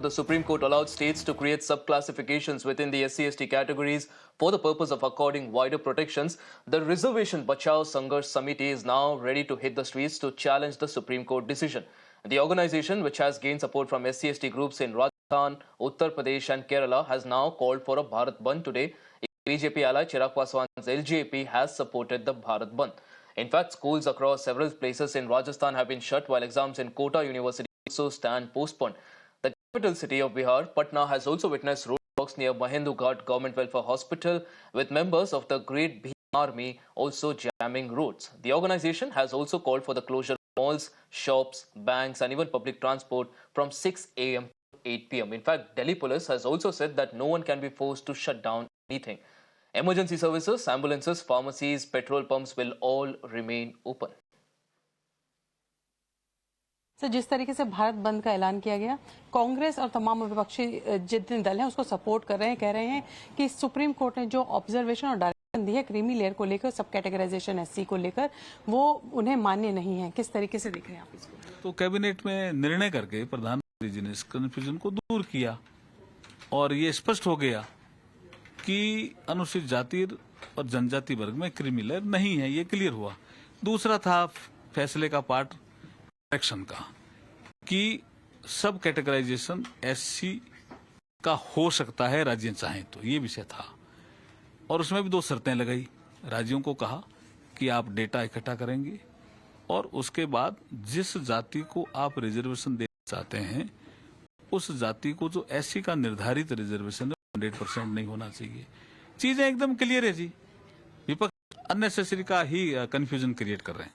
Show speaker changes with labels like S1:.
S1: The Supreme Court allowed states to create sub-classifications within the SC/ST categories for the purpose of according wider protections. The Reservation Bachao Sangharsh Samiti is now ready to hit the streets to challenge the Supreme Court decision. The organization, which has gained support from SC/ST groups in Rajasthan, Uttar Pradesh and Kerala, has now called for a Bharat Bandh today. BJP ally Chirag Paswan's LJP has supported the Bharat Bandh. In fact, schools across several places in Rajasthan have been shut, while exams in Kota University also stand postponed. The capital city of Bihar, Patna, has also witnessed roadblocks near Mahendu Ghat Government Welfare Hospital, with members of the Great Bhim Army also jamming roads. The organization has also called for the closure of malls, shops, banks and even public transport from 6 a.m. to 8 p.m. In fact, Delhi police has also said that no one can be forced to shut down anything. Emergency services, ambulances, pharmacies, petrol pumps will all remain open.
S2: Sir, जिस तरीके से भारत बंद का ऐलान किया गया, कांग्रेस और तमाम विपक्षी जितने दल हैं उसको सपोर्ट कर रहे हैं, कह रहे हैं कि सुप्रीम कोर्ट ने जो ऑब्जर्वेशन और डायरेक्शन दी है क्रीमी लेयर को लेकर, सब कैटेगराइजेशन एससी को लेकर, वो उन्हें मान्य नहीं है। किस तरीके से देख रहे हैं आप इसको?
S3: तो कैबिनेट में निर्णय करके प्रधानमंत्री जी ने इस कंफ्यूजन को दूर किया और ये स्पष्ट हो गया कि अनुसूचित जाति और जनजाति वर्ग में क्रीमी लेयर नहीं है, ये क्लियर हुआ। दूसरा था फैसले का पार्ट डायरेक्शन का कि सब कैटेगराइजेशन एससी का हो सकता है राज्य चाहें तो, ये विषय था। और उसमें भी 2 शर्तें लगाई। राज्यों को कहा कि आप डेटा इकट्ठा करेंगे और उसके बाद जिस जाति को आप रिजर्वेशन देना चाहते हैं उस जाति को जो एससी का निर्धारित रिजर्वेशन 100% नहीं होना चाहिए। चीजें एकदम क्लियर है जी। विपक्ष अननेसेसरी का ही कंफ्यूजन क्रिएट कर रहे हैं।